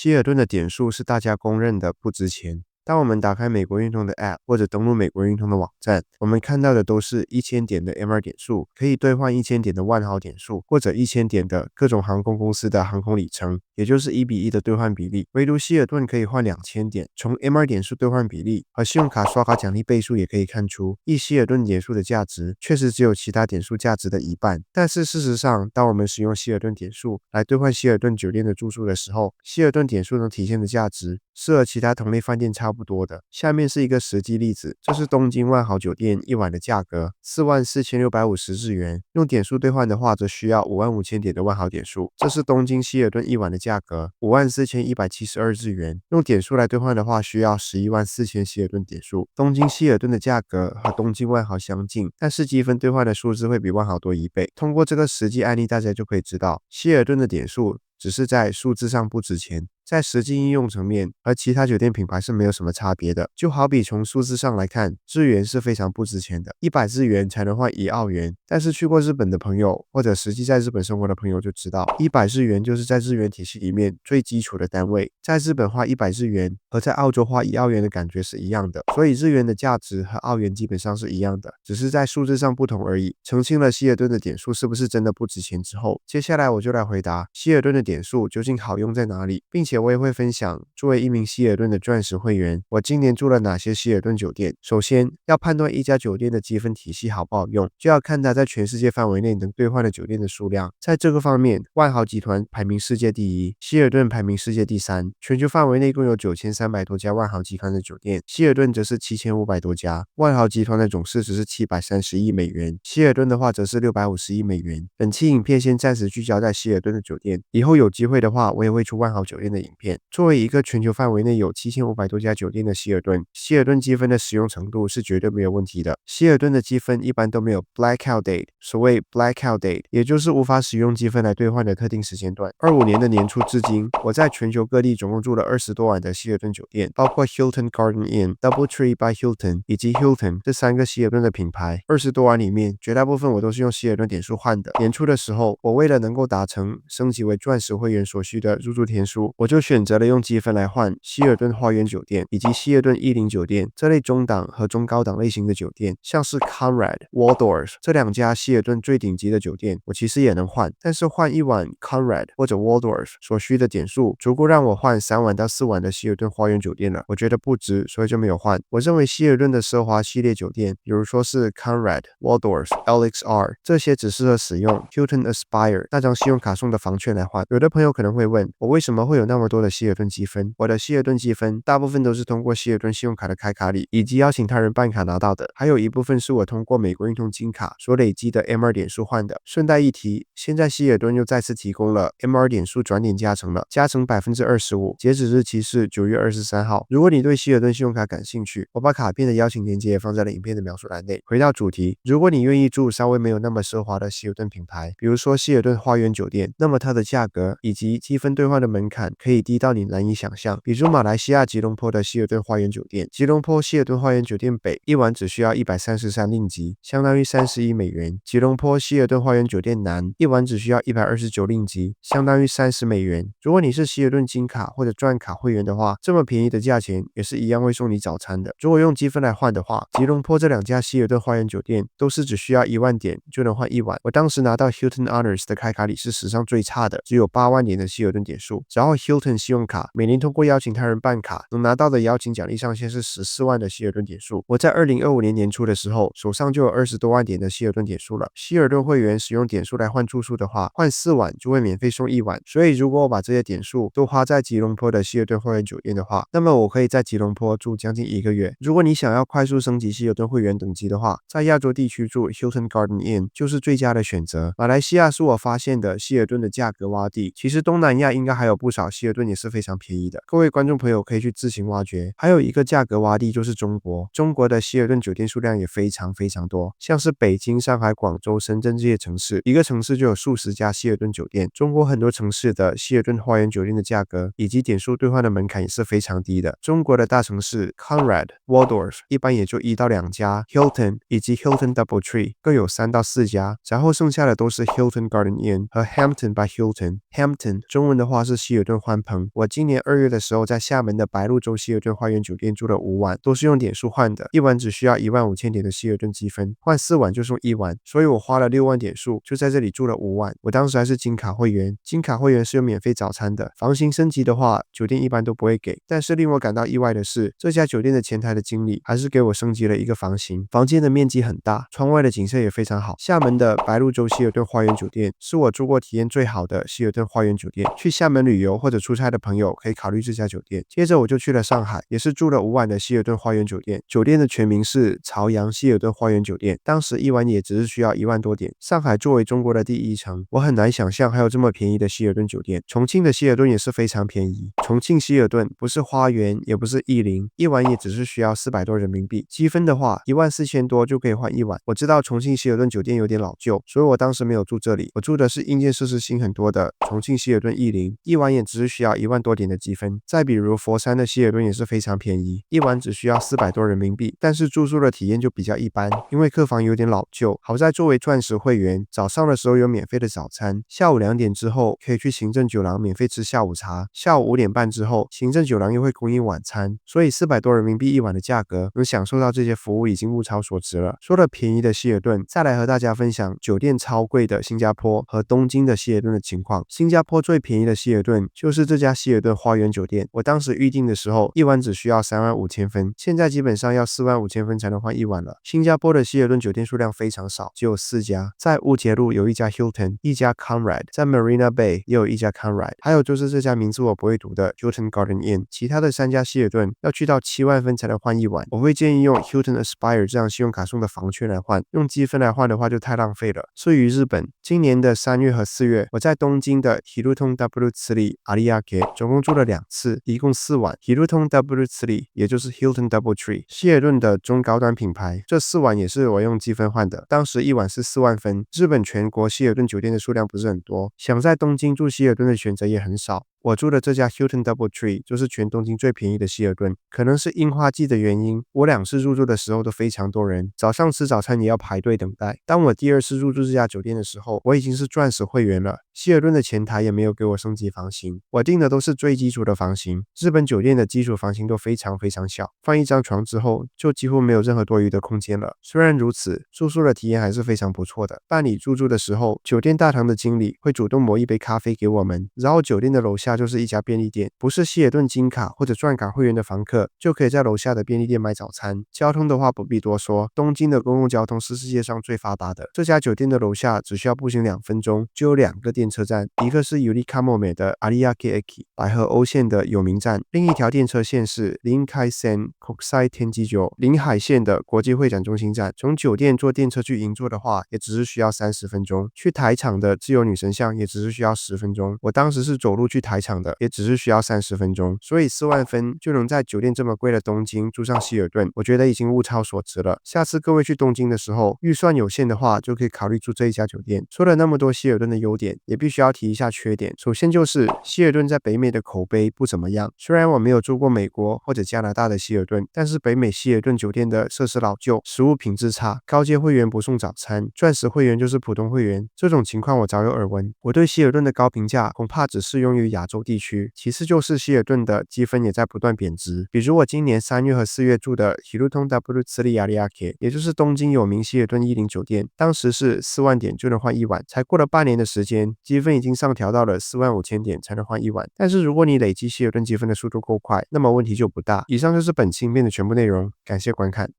希尔顿的点数是大家公认的不值钱。当我们打开美国运通的 App 或者登录美国运通的网站，我们看到的都是1000点的 MR 点数，可以兑换1000点的万豪点数，或者1000点的各种航空公司的航空里程，也就是1:1的兑换比例。唯独希尔顿可以换2000点，从 MR 点数兑换比例和信用卡刷卡奖励倍数也可以看出，希尔顿点数的价值确实只有其他点数价值的一半。但是事实上，当我们使用希尔顿点数来兑换希尔顿酒店的住宿的时候，希尔顿点数能体现的价值是和其他同类饭店差不多的。下面是一个实际例子，这是东京万豪酒店一晚的价格，44650日元，用点数兑换的话则需要55000点的万豪点数。这是东京希尔顿一晚的价格，54172日元，用点数来兑换的话需要114,000希尔顿点数。东京希尔顿的价格和东京万豪相近，但是积分兑换的数字会比万豪多1倍。通过这个实际案例，大家就可以知道，希尔顿的点数只是在数字上不值钱，在实际应用层面和其他酒店品牌是没有什么差别的。就好比从数字上来看，日元是非常不值钱的，100日元才能换1澳元。但是去过日本的朋友或者实际在日本生活的朋友就知道，100日元就是在日元体系里面最基础的单位。在日本花100日元和在澳洲花1澳元的感觉是一样的，所以日元的价值和澳元基本上是一样的，只是在数字上不同而已。澄清了希尔顿的点数是不是真的不值钱之后，接下来我就来回答希尔顿的点数究竟好用在哪里，并且我也会分享作为一名希尔顿的钻石会员，我今年住了哪些希尔顿酒店。首先，要判断一家酒店的积分体系好不好用，就要看它在全世界范围内能兑换的酒店的数量。在这个方面，万豪集团排名世界第一，希尔顿排名世界第3。全球范围内共有9300多家万豪集团的酒店，希尔顿则是7500多家。万豪集团的总市值是730亿美元，希尔顿的话则是650亿美元。本期影片先暂时聚焦在希尔顿的酒店，以后有机会的话，我也会出万豪酒店的影片。作为一个全球范围内有7500多家酒店的希尔顿，希尔顿积分的使用程度是绝对没有问题的。希尔顿的积分一般都没有 blackout date， 所谓 blackout date 也就是无法使用积分来兑换的特定时间段。25年的年初至今，我在全球各地总共住了20多晚的希尔顿酒店，包括 Hilton Garden Inn、DoubleTree by Hilton 以及 Hilton 这3个希尔顿的品牌。20多晚里面，绝大部分我都是用希尔顿点数换的。年初的时候，我为了能够达成升级为钻石会员所需的入住天数，我就选择了用积分来换希尔顿花园酒店以及希尔顿10酒店这类中档和中高档类型的酒店，像是 Conrad、Waldorf 这2家希尔顿最顶级的酒店，我其实也能换，但是换一晚 Conrad 或者 Waldorf 所需的点数足够让我换3晚到4晚的希尔顿花园酒店了，我觉得不值，所以就没有换。我认为希尔顿的奢华系列酒店，比如说是 Conrad、Waldorf、LXR 这些只适合使用 Hilton Aspire 那张信用卡送的房券来换。有的朋友可能会问，我为什么会有那么多的希尔顿积分？我的希尔顿积分大部分都是通过希尔顿信用卡的开卡礼以及邀请他人办卡拿到的，还有一部分是我通过美国运通金卡所累积的 MR 点数换的。顺带一提，现在希尔顿又再次提供了 MR 点数转点加成了，加成25%，截止日期是9月23号。如果你对希尔顿信用卡感兴趣，我把卡片的邀请链接也放在了影片的描述栏内。回到主题，如果你愿意住稍微没有那么奢华的希尔顿品牌，比如说希尔顿花园酒店，那么它的价格以及积分兑换的门槛可以低到你难以想象。比如马来西亚吉隆坡的希尔顿花园酒店，吉隆坡希尔顿花园酒店北一晚只需要133令吉，相当于31美元；吉隆坡希尔顿花园酒店南一晚只需要129令吉，相当于30美元。如果你是希尔顿金卡或者钻卡会员的话，这么便宜的价钱也是一样会送你早餐的。如果用积分来换的话，吉隆坡这2家希尔顿花园酒店都是只需要1万点就能换1晚。我当时拿到 Hilton Honors 的开卡礼是史上最差的，只有8万点的希尔顿点数。然后 Hilton 信用卡每年通过邀请他人办卡能拿到的邀请奖励上限是14万的希尔顿点数。我在2025年年初的时候，手上就有20多万点的希尔顿点数了。希尔顿会员使用点数来换住宿的话，换4晚就会免费送1晚。所以如果我把这些点数都花在吉隆坡的希尔顿会员酒店的话，那么我可以在吉隆坡住将近1个月。如果你想要快速升级希尔顿会员等级的话，在亚洲地区住 Hilton Garden Inn 就是最佳的选择。马来西亚是我发现的希尔顿的价格洼地，其实东南亚应该还有不少希尔顿也是非常便宜的，各位观众朋友可以去自行挖掘。还有一个价格洼地就是中国，中国的希尔顿酒店数量也非常多，像是北京、上海、广州、深圳这些城市，一个城市就有数十家希尔顿酒店。中国很多城市的希尔顿花园酒店的价格以及点数兑换的门槛也是非常低的。中国的大城市 Conrad、Waldorf 一般也就1到2家， Hilton 以及 Hilton DoubleTree 各有3到4家，然后剩下的都是 Hilton Garden Inn 和 Hampton by Hilton。 Hampton 中文的话是希尔顿幻欢朋。我今年2月的时候在厦门的白鹭洲希尔顿花园酒店住了5晚，都是用点数换的，一晚只需要15000点的希尔顿积分，换4晚就送1晚，所以我花了6万点数就在这里住了5晚。我当时还是金卡会员，金卡会员是有免费早餐的，房型升级的话酒店一般都不会给。但是令我感到意外的是，这家酒店的前台的经理还是给我升级了一个房型，房间的面积很大，窗外的景色也非常好。厦门的白鹭洲希尔顿花园酒店是我住过体验最好的希尔顿花园酒店，去厦门旅游或者出差的朋友可以考虑这家酒店。接着我就去了上海，也是住了5晚的希尔顿花园酒店，酒店的全名是朝阳希尔顿花园酒店，当时一晚也只是需要1万多点。上海作为中国的第1城，我很难想象还有这么便宜的希尔顿酒店。重庆的希尔顿也是非常便宜，重庆希尔顿不是花园也不是逸林，一晚也只是需要400多人民币，积分的话14000多就可以换1晚。我知道重庆希尔顿酒店有点老旧，所以我当时没有住这里，我住的是硬件设施新很多的重庆希尔顿逸林，一晚也只是需要1万多点的积分。再比如佛山的希尔顿也是非常便宜，一晚只需要400多人民币，但是住宿的体验就比较一般，因为客房有点老旧。好在作为钻石会员，早上的时候有免费的早餐，下午2点之后可以去行政酒廊免费吃下午茶，下午5点半之后行政酒廊又会供应晚餐，所以400多人民币一晚的价格，能享受到这些服务已经物超所值了。说了便宜的希尔顿，再来和大家分享酒店超贵的新加坡和东京的希尔顿的情况。新加坡最便宜的希尔顿就是这家希尔顿花园酒店，我当时预定的时候一晚只需要35000分，现在基本上要45000分才能换一晚了。新加坡的希尔顿酒店数量非常少，只有4家，在乌节路有一家 Hilton， 一家 Conrad， 在 Marina Bay 也有一家 Conrad， 还有就是这家名字我不会读的 Hilton Garden Inn。 其他的3家希尔顿要去到7万分才能换一晚，我会建议用 Hilton Aspire 这样信用卡送的房券来换，用积分来换的话就太浪费了。至于日本，今年的3月和4月，我在东京的 Hilton W 次里阿里亚给总共住了2次，一共4晚。Hilton W 次里也就是 Hilton Double Tree， 希尔顿的中高端品牌，这4晚也是我用积分换的，当时一晚是4万分。日本全国希尔顿酒店的数量不是很多，想在东京住希尔顿的选择也很少。我住的这家 Hilton Double Tree 就是全东京最便宜的希尔顿，可能是樱花季的原因，我2次入住的时候都非常多人，早上吃早餐也要排队等待。当我第2次入住这家酒店的时候，我已经是钻石会员了，希尔顿的前台也没有给我升级房型，我订的都是最基础的房型。日本酒店的基础房型都非常小，放一张床之后就几乎没有任何多余的空间了。虽然如此，住宿的体验还是非常不错的。办理入住的时候，酒店大堂的经理会主动磨一杯咖啡给我们，然后酒店的楼下就是一家便利店，不是希尔顿金卡或者钻卡会员的房客就可以在楼下的便利店买早餐。交通的话不必多说，东京的公共交通是世界上最发达的，这家酒店的楼下只需要步行2分钟就有2个电车站，一个是 Yurikamo 的 Ariake Eki 白河欧线的有名站，另一条电车线是 Rinkai-sen Kokusai Tenjijo 临海线的国际会展中心站。从酒店坐电车去银座的话也只是需要30分钟，去台场的自由女神像也只是需要10分钟，我当时是走路去台场的，也只是需要30分钟，所以4万分就能在酒店这么贵的东京住上希尔顿，我觉得已经物超所值了。下次各位去东京的时候，预算有限的话就可以考虑住这一家酒店。说了那么多希尔顿的优点，也必须要提一下缺点。首先就是希尔顿在北美的口碑不怎么样，虽然我没有住过美国或者加拿大的希尔顿，但是北美希尔顿酒店的设施老旧，食物品质差，高阶会员不送早餐，钻石会员就是普通会员，这种情况我早有耳闻。我对希尔顿的高评价恐怕只适用于亚洲地区。其次就是希尔顿的积分也在不断贬值，比如我今年3月和4月住的 Hilton W 次里亚利亚克，也就是东京有名希尔顿10酒店，当时是4万点就能换一晚，才过了半年的时间，积分已经上调到了45000点才能换一晚。但是如果你累积希尔顿积分的速度够快，那么问题就不大。以上就是本期影片的全部内容，感谢观看。